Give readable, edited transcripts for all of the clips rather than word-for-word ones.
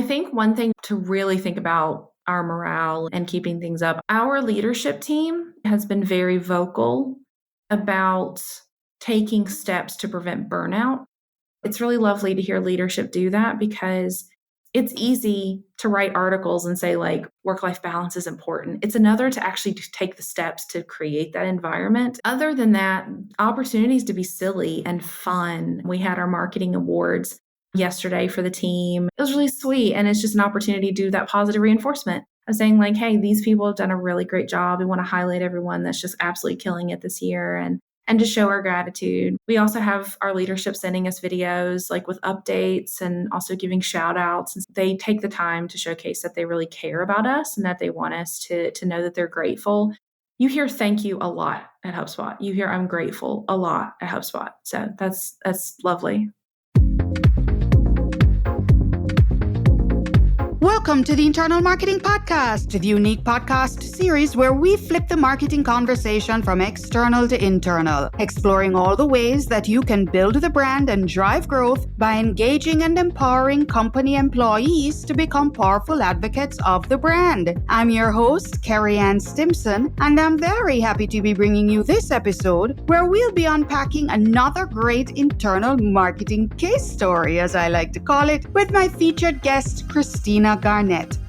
I think one thing to really think about our morale and keeping things up, our leadership team has been very vocal about taking steps to prevent burnout. It's really lovely to hear leadership do that because it's easy to write articles and say like work-life balance is important. It's another to actually take the steps to create that environment. Other than that, opportunities to be silly and fun. We had our marketing awards yesterday for the team. It was really sweet. And it's just an opportunity to do that positive reinforcement of saying like, hey, these people have done a really great job. We want to highlight everyone that's just absolutely killing it this year and to show our gratitude. We also have our leadership sending us videos like with updates and also giving shout outs. And they take the time to showcase that they really care about us and that they want us to know that they're grateful. You hear thank you a lot at HubSpot. You hear I'm grateful a lot at HubSpot. So that's lovely. Welcome to the Internal Marketing Podcast, the unique podcast series where we flip the marketing conversation from external to internal, exploring all the ways that you can build the brand and drive growth by engaging and empowering company employees to become powerful advocates of the brand. I'm your host, Kerry-Ann Stimson, and I'm very happy to be bringing you this episode where we'll be unpacking another great internal marketing case story, as I like to call it, with my featured guest, Christina Garnett.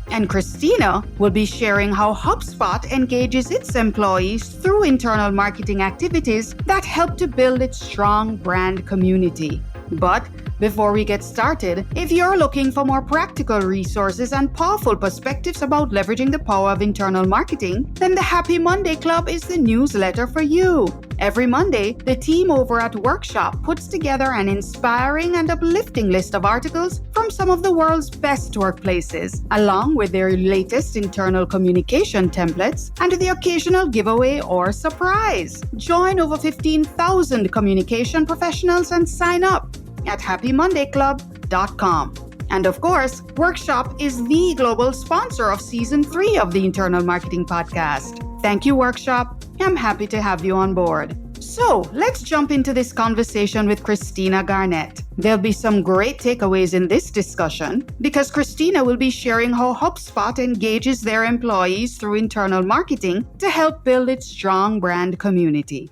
And Christina will be sharing how HubSpot engages its employees through internal marketing activities that help to build its strong brand community. But before we get started, if you're looking for more practical resources and powerful perspectives about leveraging the power of internal marketing, then the Happy Monday Club is the newsletter for you. Every Monday, the team over at Workshop puts together an inspiring and uplifting list of articles from some of the world's best workplaces, along with their latest internal communication templates and the occasional giveaway or surprise. Join over 15,000 communication professionals and sign up at happymondayclub.com. And of course, Workshop is the global sponsor of Season 3 of the Internal Marketing Podcast. Thank you, Workshop. I'm happy to have you on board. So let's jump into this conversation with Christina Garnett. There'll be some great takeaways in this discussion because Christina will be sharing how HubSpot engages their employees through internal marketing to help build its strong brand community.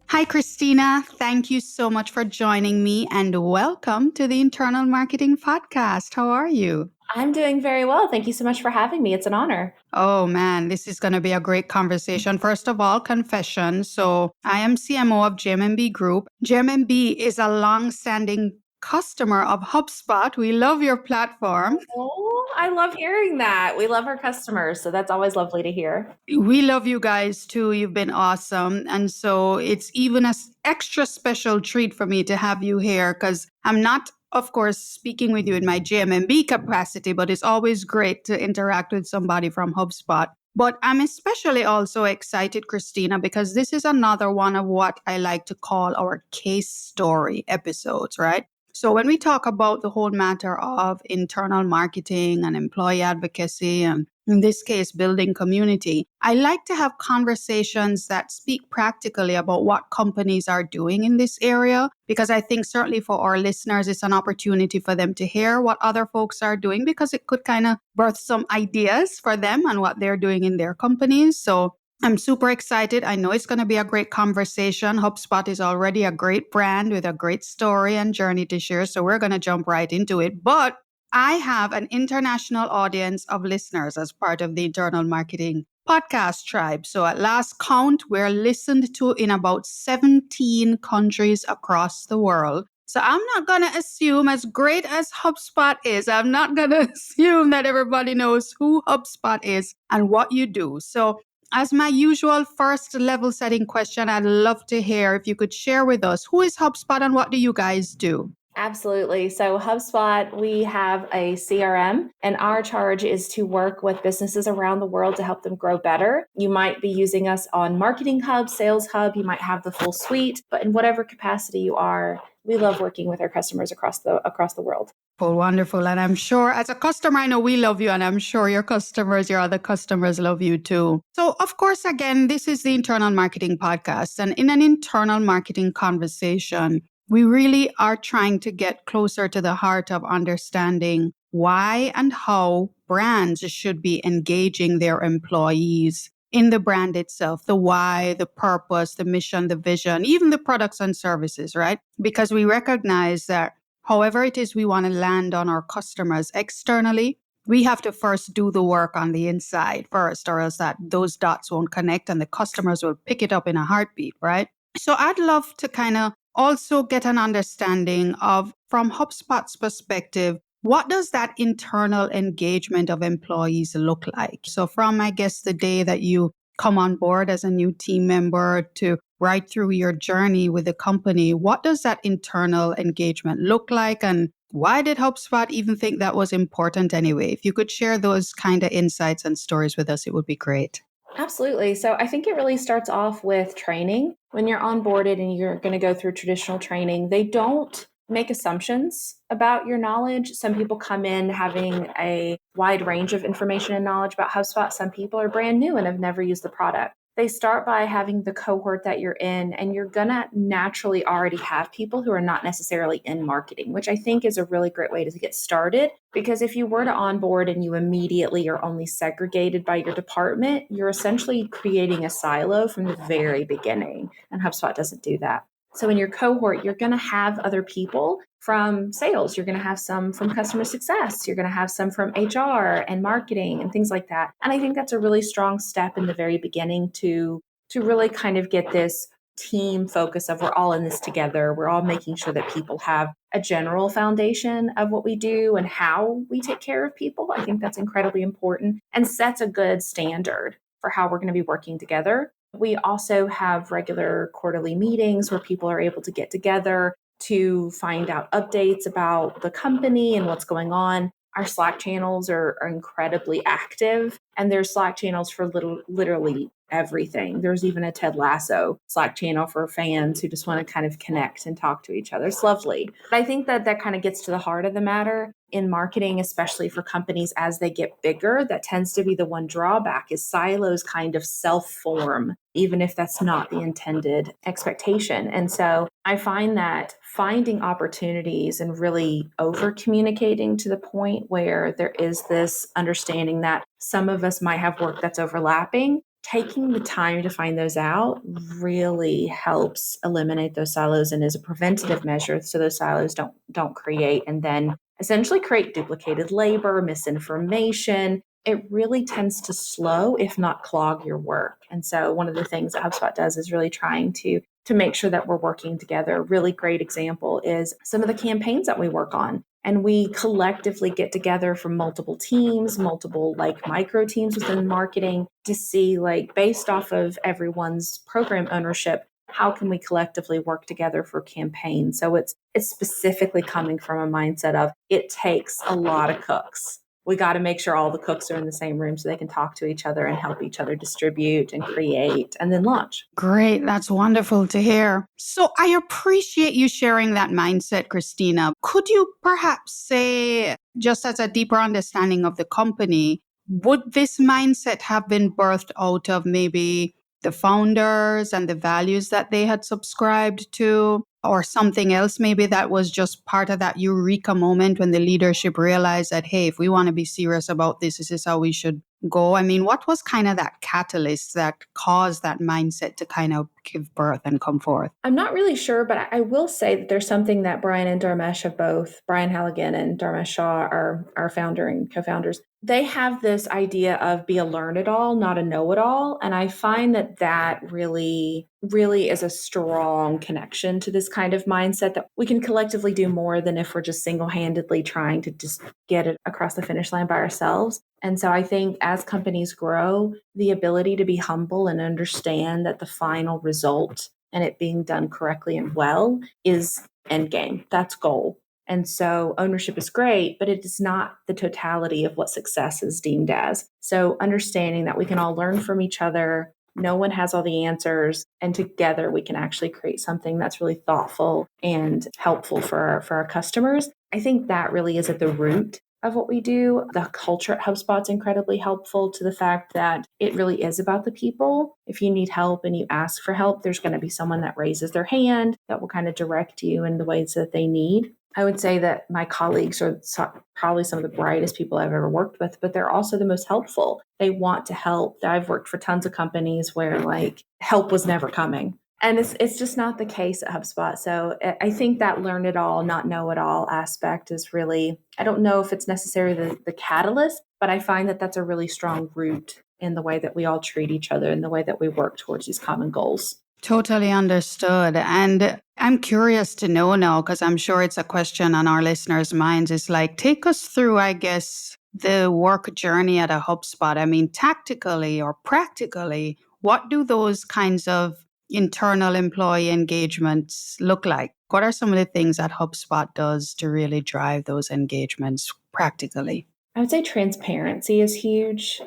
Hi, Christina. Thank you so much for joining me and welcome to the Internal Marketing Podcast. How are you? I'm doing very well. Thank you so much for having me. It's an honor. Oh man, this is going to be a great conversation. First of all, confession. So I am CMO of JMB Group. JMB is a long-standing customer of HubSpot. We love your platform. Oh, I love hearing that. We love our customers, so that's always lovely to hear. We love you guys too. You've been awesome. And so it's even an extra special treat for me to have you here because I'm not, of course, speaking with you in my JMB capacity, but it's always great to interact with somebody from HubSpot. But I'm especially also excited, Christina, because this is another one of what I like to call our case story episodes, right? So when we talk about the whole matter of internal marketing and employee advocacy, and in this case, building community, I like to have conversations that speak practically about what companies are doing in this area, because I think certainly for our listeners, it's an opportunity for them to hear what other folks are doing, because it could kind of birth some ideas for them and what they're doing in their companies. So I'm super excited. I know it's going to be a great conversation. HubSpot is already a great brand with a great story and journey to share. So we're going to jump right into it. But I have an international audience of listeners as part of the Internal Marketing Podcast tribe. So at last count, we're listened to in about 17 countries across the world. So I'm not going to assume, as great as HubSpot is, I'm not going to assume that everybody knows who HubSpot is and what you do. So as my usual first level setting question, I'd love to hear if you could share with us, who is HubSpot and what do you guys do? Absolutely. So HubSpot, we have a CRM, and our charge is to work with businesses around the world to help them grow better. You might be using us on Marketing Hub, Sales Hub. You might have the full suite, but in whatever capacity you are, we love working with our customers across the world. Wonderful. And I'm sure as a customer, I know we love you, and I'm sure your customers, your other customers love you too. So of course, again, this is the Internal Marketing Podcast. And in an internal marketing conversation, we really are trying to get closer to the heart of understanding why and how brands should be engaging their employees in the brand itself, the why, the purpose, the mission, the vision, even the products and services, right? Because we recognize that however it is we want to land on our customers externally, we have to first do the work on the inside first, or else that those dots won't connect and the customers will pick it up in a heartbeat, right? So I'd love to kind of also get an understanding of, from HubSpot's perspective, what does that internal engagement of employees look like? So from, I guess, the day that you come on board as a new team member to right through your journey with the company, what does that internal engagement look like? And why did HubSpot even think that was important anyway? If you could share those kind of insights and stories with us, it would be great. Absolutely. So I think it really starts off with training. When you're onboarded and you're going to go through traditional training, they don't make assumptions about your knowledge. Some people come in having a wide range of information and knowledge about HubSpot. Some people are brand new and have never used the product. They start by having the cohort that you're in, and you're going to naturally already have people who are not necessarily in marketing, which I think is a really great way to get started. Because if you were to onboard and you immediately are only segregated by your department, you're essentially creating a silo from the very beginning. And HubSpot doesn't do that. So in your cohort, you're going to have other people from sales. You're going to have some from customer success. You're going to have some from HR and marketing and things like that. And I think that's a really strong step in the very beginning to really kind of get this team focus of we're all in this together. We're all making sure that people have a general foundation of what we do and how we take care of people. I think that's incredibly important and sets a good standard for how we're going to be working together. We also have regular quarterly meetings where people are able to get together to find out updates about the company and what's going on. Our Slack channels are incredibly active, and there's Slack channels for literally everything. There's even a Ted Lasso Slack channel for fans who just want to kind of connect and talk to each other. It's lovely. But I think that kind of gets to the heart of the matter in marketing, especially for companies as they get bigger. That tends to be the one drawback is silos kind of self-form, even if that's not the intended expectation. And so I find that finding opportunities and really over communicating to the point where there is this understanding that some of us might have work that's overlapping, taking the time to find those out really helps eliminate those silos and is a preventative measure so those silos don't create and then essentially create duplicated labor, misinformation. It really tends to slow, if not clog, your work. And so one of the things that HubSpot does is really trying to make sure that we're working together. A really great example is some of the campaigns that we work on. And we collectively get together from multiple teams, multiple like micro teams within marketing to see, like, based off of everyone's program ownership, how can we collectively work together for campaigns? So it's specifically coming from a mindset of it takes a lot of cooks. We got to make sure all the cooks are in the same room so they can talk to each other and help each other distribute and create and then launch. Great. That's wonderful to hear. So I appreciate you sharing that mindset, Christina. Could you perhaps say, just as a deeper understanding of the company, would this mindset have been birthed out of maybe the founders and the values that they had subscribed to, or something else maybe that was just part of that eureka moment when the leadership realized that, hey, if we want to be serious about this, this is how we should go? I mean, what was kind of that catalyst that caused that mindset to kind of give birth and come forth? I'm not really sure, but I will say that there's something that Brian and Dharmesh have both, Brian Halligan and Dharmesh Shah, our founder and co-founders, they have this idea of be a learn-it-all, not a know-it-all. And I find that really, really is a strong connection to this kind of mindset that we can collectively do more than if we're just single-handedly trying to just get it across the finish line by ourselves. And so I think as companies grow, the ability to be humble and understand that the final result and it being done correctly and well is end game. That's goal. And so ownership is great, but it is not the totality of what success is deemed as. So understanding that we can all learn from each other, no one has all the answers, and together we can actually create something that's really thoughtful and helpful for our customers. I think that really is at the root of what we do. The culture at HubSpot is incredibly helpful to the fact that it really is about the people. If you need help and you ask for help, there's going to be someone that raises their hand that will kind of direct you in the ways that they need. I would say that my colleagues are probably some of the brightest people I've ever worked with, but they're also the most helpful. They want to help. I've worked for tons of companies where like help was never coming. And it's just not the case at HubSpot. So I think that learn it all, not know it all aspect is really, I don't know if it's necessarily the catalyst, but I find that that's a really strong root in the way that we all treat each other and the way that we work towards these common goals. Totally understood. And I'm curious to know now, because I'm sure it's a question on our listeners' minds, is like, take us through, I guess, the work journey at a HubSpot. I mean, tactically or practically, what do those kinds of internal employee engagements look like? What are some of the things that HubSpot does to really drive those engagements practically? I would say transparency is huge.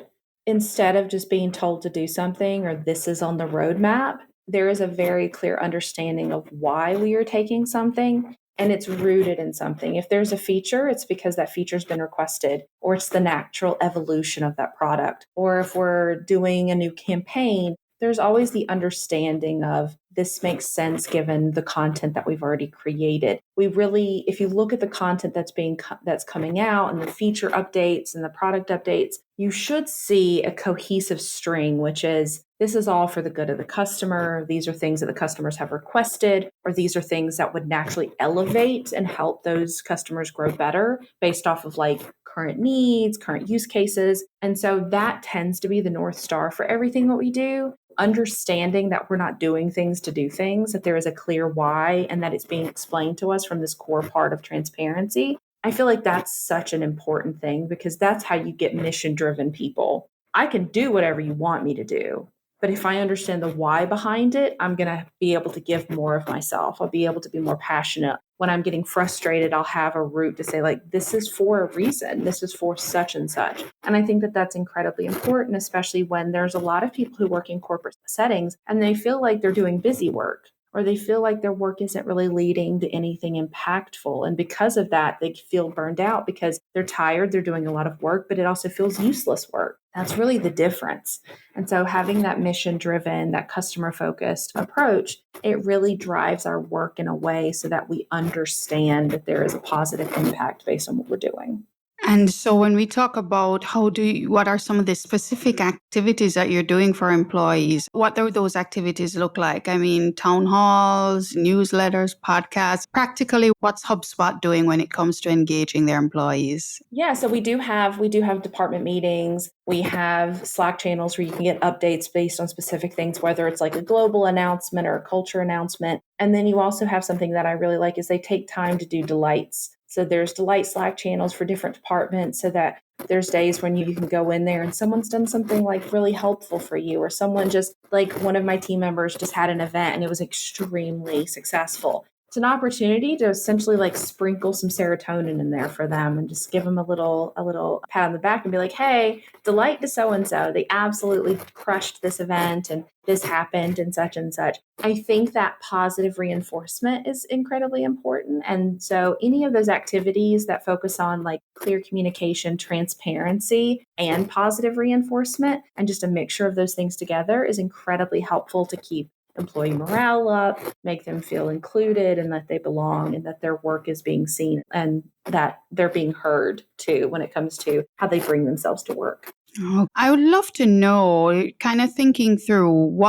Instead of just being told to do something or this is on the roadmap, there is a very clear understanding of why we are taking something and it's rooted in something. If there's a feature, it's because that feature's been requested or it's the natural evolution of that product. Or if we're doing a new campaign, there's always the understanding of this makes sense given the content that we've already created. We really, if you look at the content that's coming out and the feature updates and the product updates, you should see a cohesive string, which is this is all for the good of the customer. These are things that the customers have requested, or these are things that would naturally elevate and help those customers grow better based off of like current needs, current use cases. And so that tends to be the North Star for everything that we do. Understanding that we're not doing things to do things, that there is a clear why and that it's being explained to us from this core part of transparency. I feel like that's such an important thing because that's how you get mission driven people. I can do whatever you want me to do, but if I understand the why behind it, I'm going to be able to give more of myself. I'll be able to be more passionate. When I'm getting frustrated, I'll have a route to say, like, this is for a reason. This is for such and such. And I think that that's incredibly important, especially when there's a lot of people who work in corporate settings and they feel like they're doing busy work or they feel like their work isn't really leading to anything impactful. And because of that, they feel burned out because they're tired, they're doing a lot of work, but it also feels useless work. That's really the difference. And so having that mission-driven, that customer-focused approach, it really drives our work in a way so that we understand that there is a positive impact based on what we're doing. And so when we talk about what are some of the specific activities that you're doing for employees? What do those activities look like? I mean, town halls, newsletters, podcasts. Practically, what's HubSpot doing when it comes to engaging their employees? Yeah, so we do have department meetings. We have Slack channels where you can get updates based on specific things, whether it's like a global announcement or a culture announcement. And then you also have something that I really like is they take time to do delights. So there's delight Slack channels for different departments so that there's days when you can go in there and someone's done something like really helpful for you, or someone just like one of my team members just had an event and it was extremely successful. It's an opportunity to essentially like sprinkle some serotonin in there for them and just give them a little pat on the back and be like, hey, delight to so-and-so. They absolutely crushed this event and this happened and such and such. I think that positive reinforcement is incredibly important. And so any of those activities that focus on like clear communication, transparency, and positive reinforcement, and just a mixture of those things together is incredibly helpful to keep employee morale up, make them feel included and that they belong and that their work is being seen and that they're being heard too when it comes to how they bring themselves to work. Oh, I would love to know, kind of thinking through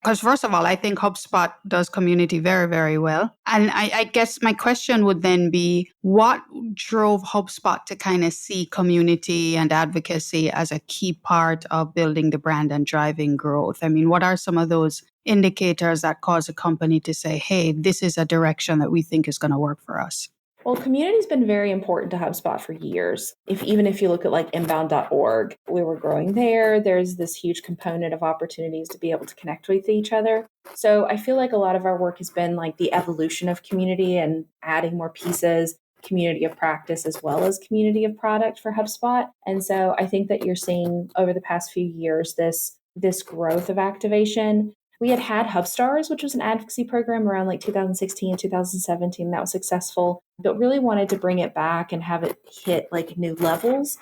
because first of all, I think HubSpot does community very, very well. And I guess my question would then be, what drove HubSpot to kind of see community and advocacy as a key part of building the brand and driving growth? I mean, what are some of those indicators that cause a company to say, hey, this is a direction that we think is going to work for us? Well, community has been very important to HubSpot for years. Even if you look at like inbound.org, we were growing there. There's this huge component of opportunities to be able to connect with each other. So I feel like a lot of our work has been like the evolution of community and adding more pieces, community of practice as well as community of product for HubSpot. And so I think that you're seeing over the past few years this growth of activation. We had HubStars, which was an advocacy program around like 2016 and 2017 that was successful, but really wanted to bring it back and have it hit like new levels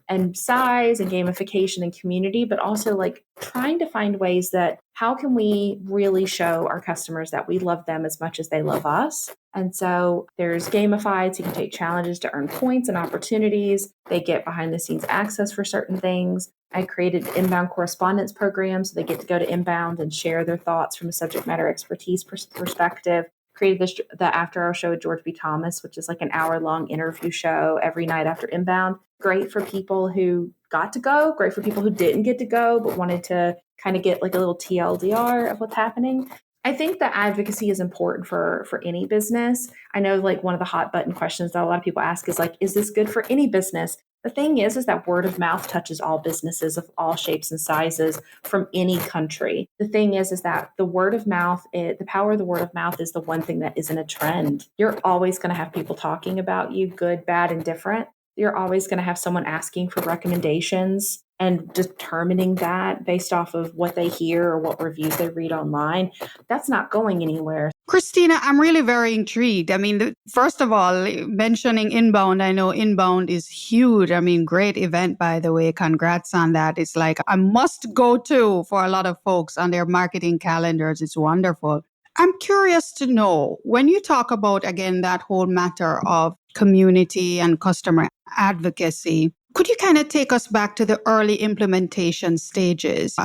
and size and gamification and community, but also like trying to find ways that how can we really show our customers that we love them as much as they love us. And so there's gamified, so you can take challenges to earn points and opportunities. They get behind the scenes access for certain things. I created inbound correspondence programs, so they get to go to inbound and share their thoughts from a subject matter expertise perspective. Created the After Hour show with George B. Thomas, which is like an hour-long interview show every night after inbound. Great for people who got to go, great for people who didn't get to go, but wanted to kind of get like a little TLDR of what's happening. I think that advocacy is important for any business. I know like one of the hot button questions that a lot of people ask is like, is this good for any business? The thing is that word of mouth touches all businesses of all shapes and sizes from any country. The thing is that the word of mouth, the power of the word of mouth is the one thing that isn't a trend. You're always going to have people talking about you, good, bad, and different. You're always going to have someone asking for recommendations and determining that based off of what they hear or what reviews they read online. That's not going anywhere. Christina, I'm really very intrigued. I mean, first of all, mentioning inbound, I know inbound is huge. I mean, great event, by the way. Congrats on that. It's like a must go to for a lot of folks on their marketing calendars. It's wonderful. I'm curious to know, when you talk about, again, that whole matter of community and customer advocacy, could you kind of take us back to the early implementation stages?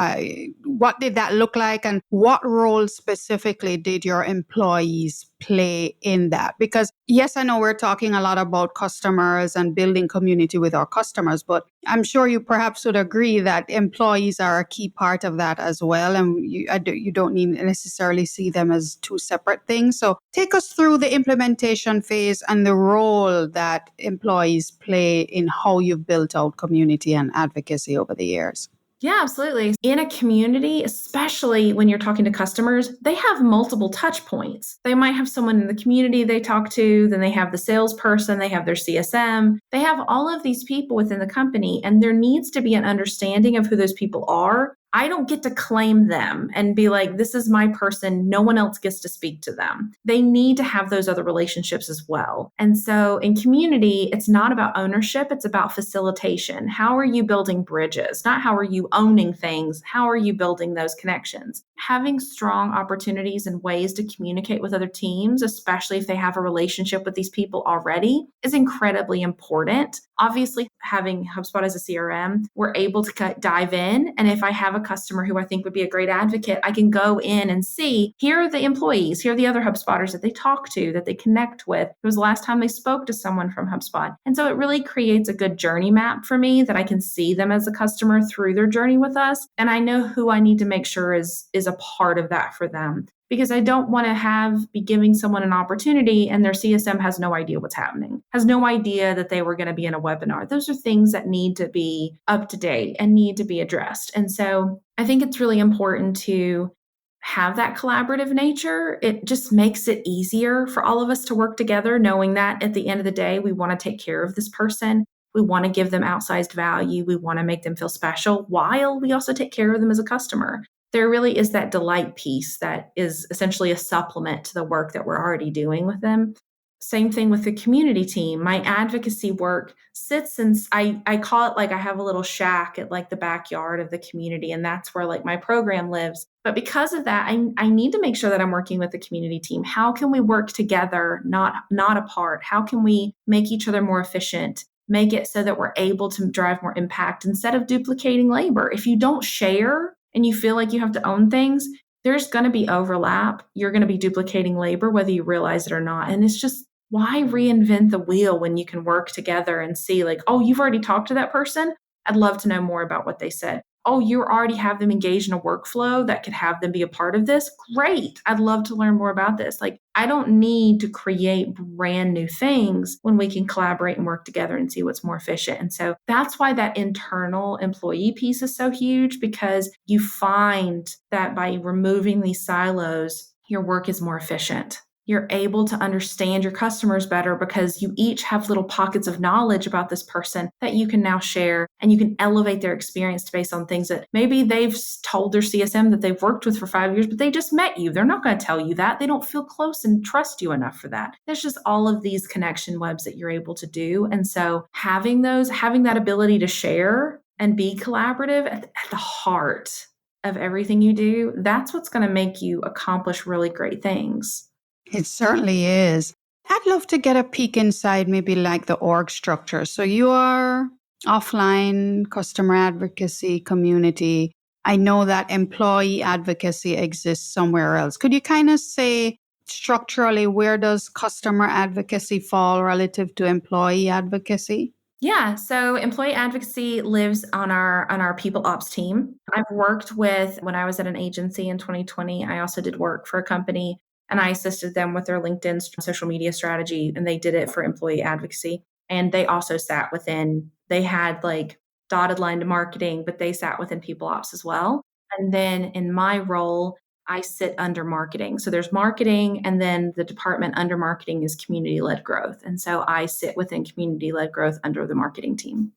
What did that look like, and what role specifically did your employees play in that? Because yes, I know we're talking a lot about customers and building community with our customers, but I'm sure you perhaps would agree that employees are a key part of that as well. And you don't need necessarily see them as two separate things. So take us through the implementation phase and the role that employees play in how you've built out community and advocacy over the years. Yeah, absolutely. In a community, especially when you're talking to customers, they have multiple touch points. They might have someone in the community they talk to, then they have the salesperson, they have their CSM. They have all of these people within the company, and there needs to be an understanding of who those people are. I don't get to claim them and be like, this is my person. No one else gets to speak to them. They need to have those other relationships as well. And so in community, it's not about ownership. It's about facilitation. How are you building bridges? Not how are you owning things? How are you building those connections? Having strong opportunities and ways to communicate with other teams, especially if they have a relationship with these people already, is incredibly important. Obviously, having HubSpot as a CRM, we're able to dive in. And if I have a customer who I think would be a great advocate, I can go in and see, here are the employees, here are the other HubSpotters that they talk to, that they connect with. It was the last time they spoke to someone from HubSpot. And so it really creates a good journey map for me that I can see them as a customer through their journey with us. And I know who I need to make sure is a part of that for them. Because I don't want to be giving someone an opportunity and their CSM has no idea what's happening, has no idea that they were going to be in a webinar. Those are things that need to be up to date and need to be addressed. And so I think it's really important to have that collaborative nature. It just makes it easier for all of us to work together, knowing that at the end of the day, we want to take care of this person. We want to give them outsized value. We want to make them feel special while we also take care of them as a customer. There really is that delight piece that is essentially a supplement to the work that we're already doing with them. Same thing with the community team. My advocacy work sits in, I call it like I have a little shack at like the backyard of the community, and that's where like my program lives. But because of that, I need to make sure that I'm working with the community team. How can we work together, not apart? How can we make each other more efficient? Make it so that we're able to drive more impact instead of duplicating labor. If you don't share, and you feel like you have to own things, there's going to be overlap. You're going to be duplicating labor, whether you realize it or not. And it's just, why reinvent the wheel when you can work together and see like, oh, you've already talked to that person? I'd love to know more about what they said. Oh, you already have them engaged in a workflow that could have them be a part of this? Great. I'd love to learn more about this. Like, I don't need to create brand new things when we can collaborate and work together and see what's more efficient. And so that's why that internal employee piece is so huge, because you find that by removing these silos, your work is more efficient. You're able to understand your customers better because you each have little pockets of knowledge about this person that you can now share, and you can elevate their experience based on things that maybe they've told their CSM that they've worked with for 5 years, but they just met you. They're not going to tell you that. They don't feel close and trust you enough for that. There's just all of these connection webs that you're able to do. And so having that ability to share and be collaborative at the heart of everything you do, that's what's going to make you accomplish really great things. It certainly is. I'd love to get a peek inside maybe like the org structure. So you are offline customer advocacy community. I know that employee advocacy exists somewhere else. Could you kind of say structurally, where does customer advocacy fall relative to employee advocacy? Yeah, so employee advocacy lives on our people ops team. I've worked with, when I was at an agency in 2020, I also did work for a company, and I assisted them with their LinkedIn social media strategy, and they did it for employee advocacy. And they also sat within, they had like dotted line to marketing, but they sat within people ops as well. And then in my role, I sit under marketing. So there's marketing, and then the department under marketing is community-led growth. And so I sit within community-led growth under the marketing team.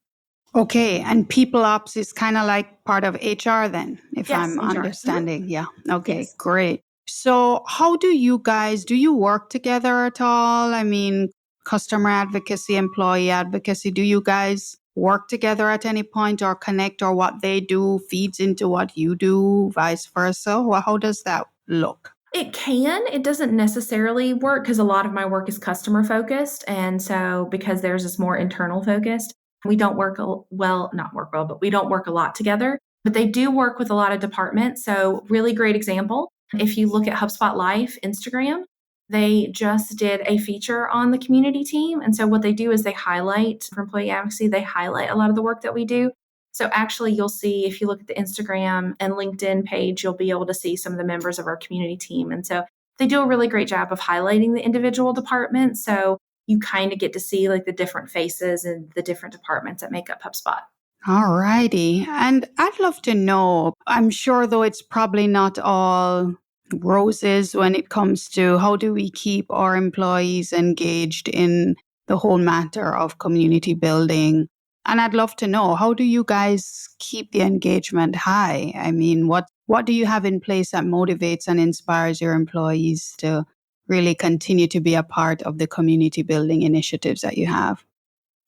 Okay. And people ops is kind of like part of HR then, if Yes, I'm HR. understanding. Yeah. Okay. Yes. Great. So how do you work together at all? I mean, customer advocacy, employee advocacy, do you guys work together at any point or connect, or what they do feeds into what you do, vice versa? Well, how does that look? It can. It doesn't necessarily work because a lot of my work is customer focused. And so because theirs is more internal focused, we don't but we don't work a lot together. But they do work with a lot of departments. So really great example. If you look at HubSpot Life, Instagram, they just did a feature on the community team. And so what they do is they highlight, for employee advocacy, they highlight a lot of the work that we do. So actually, you'll see, if you look at the Instagram and LinkedIn page, you'll be able to see some of the members of our community team. And so they do a really great job of highlighting the individual departments. So you kind of get to see like the different faces and the different departments that make up HubSpot. All righty. And I'd love to know, I'm sure though it's probably not all roses when it comes to how do we keep our employees engaged in the whole matter of community building. And I'd love to know, how do you guys keep the engagement high? I mean, what do you have in place that motivates and inspires your employees to really continue to be a part of the community building initiatives that you have?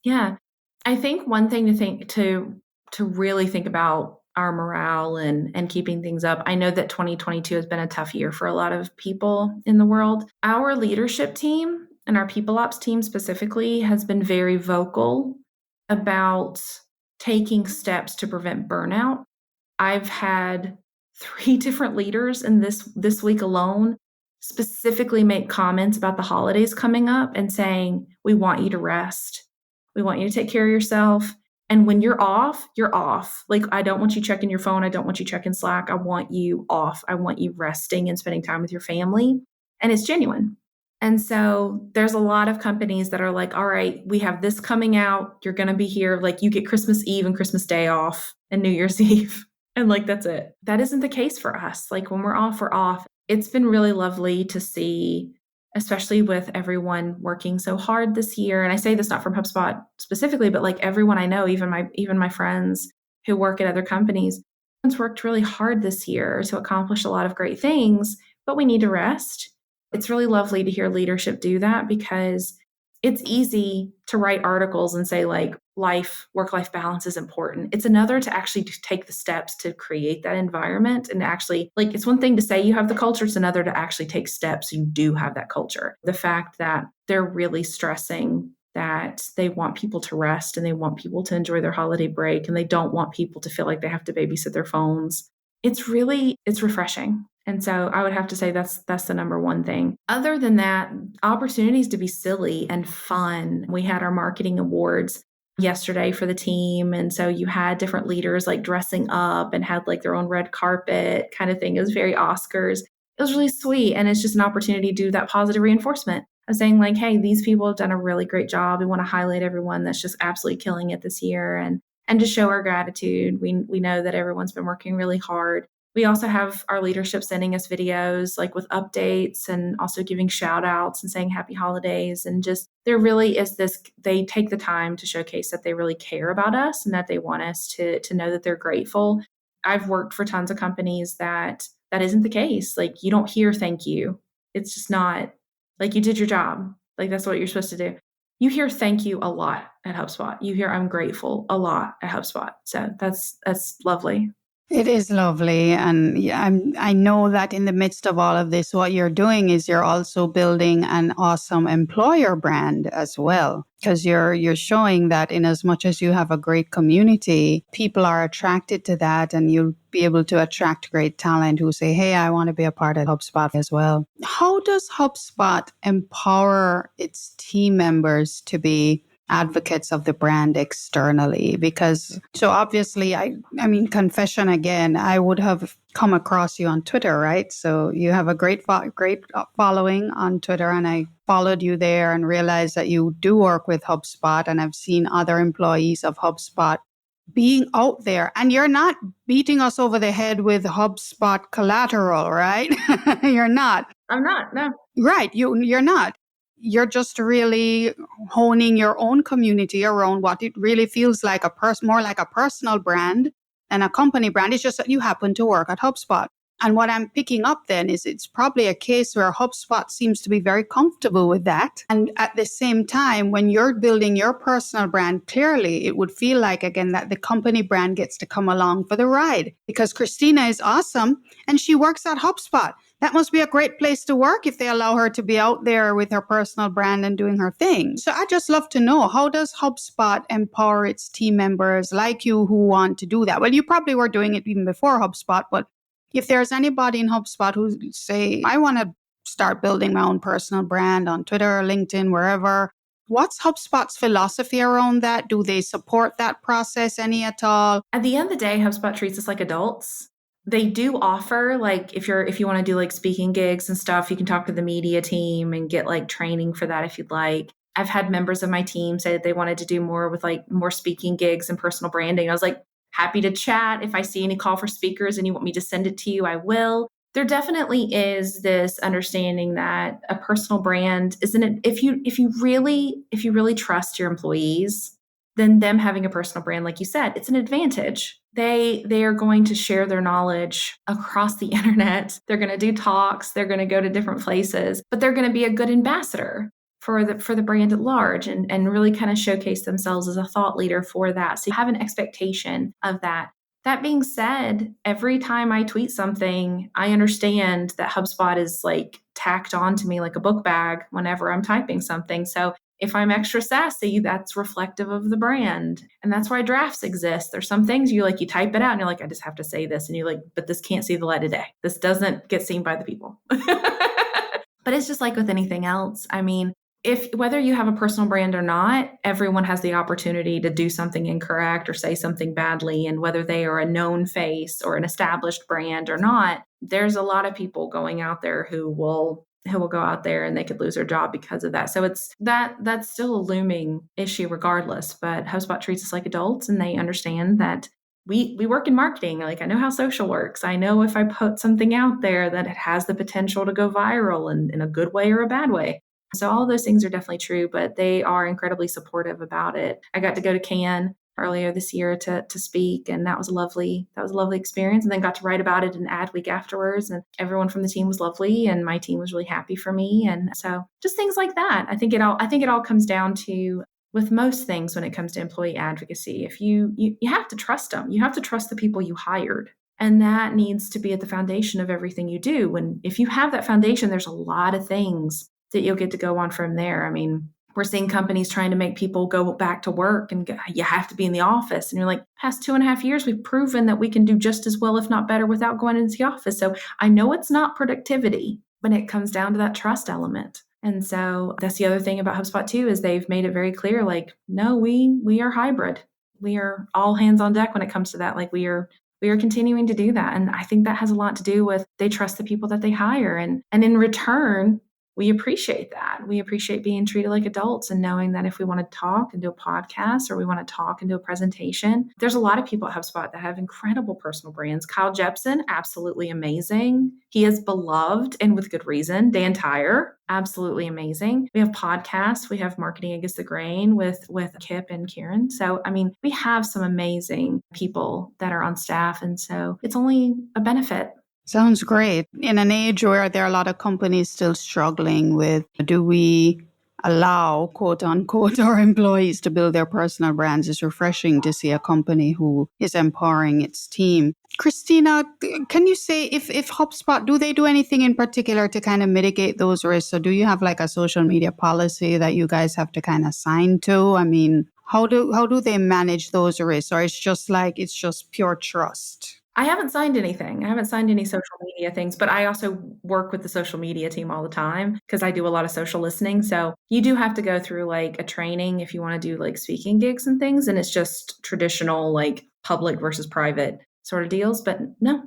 Yeah. I think one thing to really think about our morale and keeping things up. I know that 2022 has been a tough year for a lot of people in the world. Our leadership team and our people ops team specifically has been very vocal about taking steps to prevent burnout. I've had 3 different leaders in this week alone specifically make comments about the holidays coming up and saying, we want you to rest. We want you to take care of yourself. And when you're off, you're off. Like, I don't want you checking your phone. I don't want you checking Slack. I want you off. I want you resting and spending time with your family. And it's genuine. And so there's a lot of companies that are like, all right, we have this coming out. You're going to be here. Like, you get Christmas Eve and Christmas Day off and New Year's Eve. And like, that's it. That isn't the case for us. Like, when we're off, we're off. It's been really lovely to see, especially with everyone working so hard this year. And I say this not from HubSpot specifically, but like everyone I know, even my friends who work at other companies, everyone's worked really hard this year to accomplish a lot of great things, but we need to rest. It's really lovely to hear leadership do that, because it's easy to write articles and say like work-life balance is important. It's another to actually take the steps to create that environment and actually, like, it's one thing to say you have the culture. It's another to actually take steps so you do have that culture. The fact that they're really stressing that they want people to rest and they want people to enjoy their holiday break and they don't want people to feel like they have to babysit their phones. It's refreshing. And so I would have to say that's the number one thing. Other than that, opportunities to be silly and fun. We had our marketing awards yesterday for the team. And so you had different leaders like dressing up and had like their own red carpet kind of thing. It was very Oscars. It was really sweet. And it's just an opportunity to do that positive reinforcement of saying like, hey, these people have done a really great job. We want to highlight everyone that's just absolutely killing it this year and to show our gratitude. We know that everyone's been working really hard. We also have our leadership sending us videos like with updates and also giving shout outs and saying happy holidays. And just there really is this, they take the time to showcase that they really care about us and that they want us to know that they're grateful. I've worked for tons of companies that isn't the case. Like you don't hear thank you. It's just not like you did your job. Like that's what you're supposed to do. You hear thank you a lot at HubSpot. You hear I'm grateful a lot at HubSpot. So that's lovely. It is lovely. And yeah, I know that in the midst of all of this, what you're doing is you're also building an awesome employer brand as well. Because you're showing that in as much as you have a great community, people are attracted to that, and you'll be able to attract great talent who say, hey, I want to be a part of HubSpot as well. How does HubSpot empower its team members to be advocates of the brand externally? Because so obviously, I mean, confession again, I would have come across you on Twitter, right? So you have a great following on Twitter, and I followed you there and realized that you do work with HubSpot, and I've seen other employees of HubSpot being out there, and you're not beating us over the head with HubSpot collateral, right? You're not. I'm not, no. Right. You're not. You're just really honing your own community around what it really feels like more like a personal brand than a company brand. It's just that you happen to work at HubSpot. And what I'm picking up then is it's probably a case where HubSpot seems to be very comfortable with that. And at the same time, when you're building your personal brand, clearly it would feel like, again, that the company brand gets to come along for the ride, because Christina is awesome and she works at HubSpot. That must be a great place to work if they allow her to be out there with her personal brand and doing her thing. So I just love to know, how does HubSpot empower its team members like you who want to do that? Well, you probably were doing it even before HubSpot, but if there's anybody in HubSpot who say, I want to start building my own personal brand on Twitter, LinkedIn, wherever, what's HubSpot's philosophy around that? Do they support that process any at all? At the end of the day, HubSpot treats us like adults. They do offer, like, if you want to do like speaking gigs and stuff, you can talk to the media team and get like training for that if you'd like. I've had members of my team say that they wanted to do more with like more speaking gigs and personal branding. I was like, happy to chat. If I see any call for speakers and you want me to send it to you, I will. There definitely is this understanding that a personal brand isn't it. If you really trust your employees, then them having a personal brand, like you said, it's an advantage. They are going to share their knowledge across the internet. They're going to do talks. They're going to go to different places, but they're going to be a good ambassador for the brand at large and really kind of showcase themselves as a thought leader for that. So you have an expectation of that. That being said, every time I tweet something, I understand that HubSpot is like tacked on to me like a book bag whenever I'm typing something. So if I'm extra sassy, that's reflective of the brand. And that's why drafts exist. There's some things you type it out and you're like, I just have to say this. And you're like, but this can't see the light of day. This doesn't get seen by the people. But it's just like with anything else. I mean, whether you have a personal brand or not, everyone has the opportunity to do something incorrect or say something badly. And whether they are a known face or an established brand or not, there's a lot of people going out there who will go out there and they could lose their job because of that. So it's that's still a looming issue regardless. But HubSpot treats us like adults, and they understand that we work in marketing. Like, I know how social works. I know if I put something out there that it has the potential to go viral in a good way or a bad way. So all those things are definitely true, but they are incredibly supportive about it. I got to go to Cannes earlier this year to speak, and that was a lovely experience. And then got to write about it in Adweek afterwards, and everyone from the team was lovely, and my team was really happy for me. And so just things like that. I think it all comes down to, with most things when it comes to employee advocacy, if you have to trust them. You have to trust the people you hired. And that needs to be at the foundation of everything you do. And if you have that foundation, there's a lot of things that you'll get to go on from there. I mean, we're seeing companies trying to make people go back to work and you have to be in the office. And you're like, past 2.5 years, we've proven that we can do just as well, if not better, without going into the office. So I know it's not productivity, but it comes down to that trust element. And so that's the other thing about HubSpot too, is they've made it very clear, like, no, we are hybrid. We are all hands on deck when it comes to that. Like, we are continuing to do that. And I think that has a lot to do with they trust the people that they hire. And in return, we appreciate that. We appreciate being treated like adults and knowing that if we want to talk and do a podcast or we want to talk and do a presentation, there's a lot of people at HubSpot that have incredible personal brands. Kyle Jepson, absolutely amazing. He is beloved and with good reason. Dan Tyre, absolutely amazing. We have podcasts. We have Marketing Against the Grain with Kip and Kieran. So, I mean, we have some amazing people that are on staff. And so it's only a benefit. Sounds great. In an age where there are a lot of companies still struggling with, do we allow, quote unquote, our employees to build their personal brands, it's refreshing to see a company who is empowering its team. Christina, can you say if HubSpot, do they do anything in particular to kind of mitigate those risks? So do you have like a social media policy that you guys have to kind of sign to? I mean, how do they manage those risks? Or it's just pure trust? I haven't signed anything. I haven't signed any social media things, but I also work with the social media team all the time because I do a lot of social listening. So you do have to go through like a training if you want to do like speaking gigs and things. And it's just traditional like public versus private sort of deals. But no.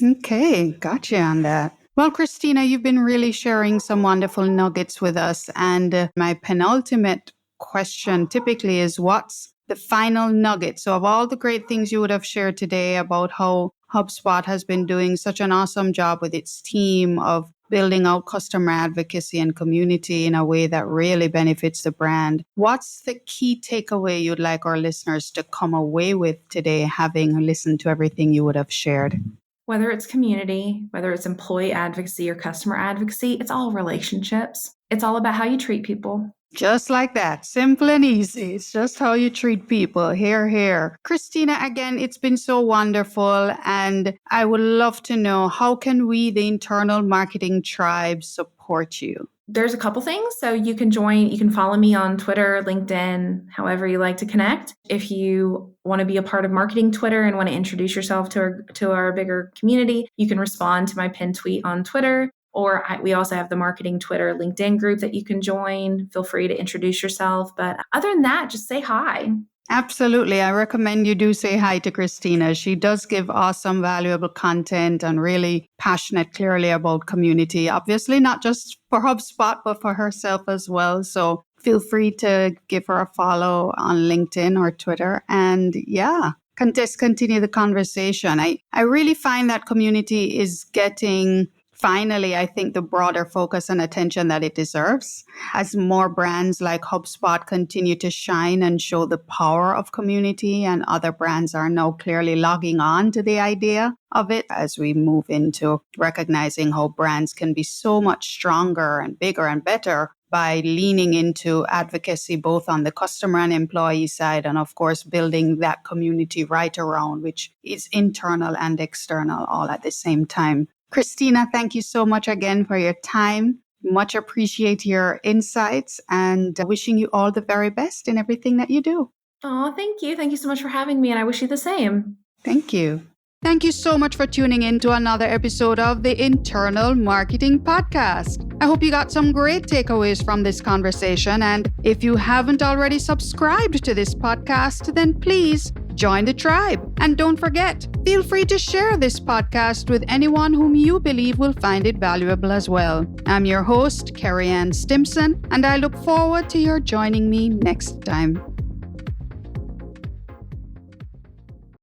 Okay, gotcha on that. Well, Christina, you've been really sharing some wonderful nuggets with us. And my penultimate question typically is, what's the final nugget? So of all the great things you would have shared today about how HubSpot has been doing such an awesome job with its team of building out customer advocacy and community in a way that really benefits the brand, what's the key takeaway you'd like our listeners to come away with today, having listened to everything you would have shared? Whether it's community, whether it's employee advocacy or customer advocacy, it's all relationships. It's all about how you treat people. Just like that. Simple and easy. It's just how you treat people. Hear, hear. Christina, again, it's been so wonderful. And I would love to know, how can we, the internal marketing tribe, support you? There's a couple things. So you can follow me on Twitter, LinkedIn, however you like to connect. If you want to be a part of marketing Twitter and want to introduce yourself to our bigger community, you can respond to my pinned tweet on Twitter. Or we also have the marketing Twitter LinkedIn group that you can join. Feel free to introduce yourself. But other than that, just say hi. Absolutely. I recommend you do say hi to Christina. She does give awesome, valuable content and really passionate clearly about community. Obviously, not just for HubSpot, but for herself as well. So feel free to give her a follow on LinkedIn or Twitter. And yeah, continue the conversation. I really find that community is getting, finally, I think, the broader focus and attention that it deserves. As more brands like HubSpot continue to shine and show the power of community, and other brands are now clearly logging on to the idea of it, as we move into recognizing how brands can be so much stronger and bigger and better by leaning into advocacy, both on the customer and employee side, and of course, building that community right around, which is internal and external all at the same time. Christina, thank you so much again for your time. Much appreciate your insights, and wishing you all the very best in everything that you do. Oh, thank you. Thank you so much for having me, and I wish you the same. Thank you. Thank you so much for tuning in to another episode of the Internal Marketing Podcast. I hope you got some great takeaways from this conversation. And if you haven't already subscribed to this podcast, then please join the tribe. And don't forget, feel free to share this podcast with anyone whom you believe will find it valuable as well. I'm your host, Kerry-Ann Stimson, and I look forward to your joining me next time.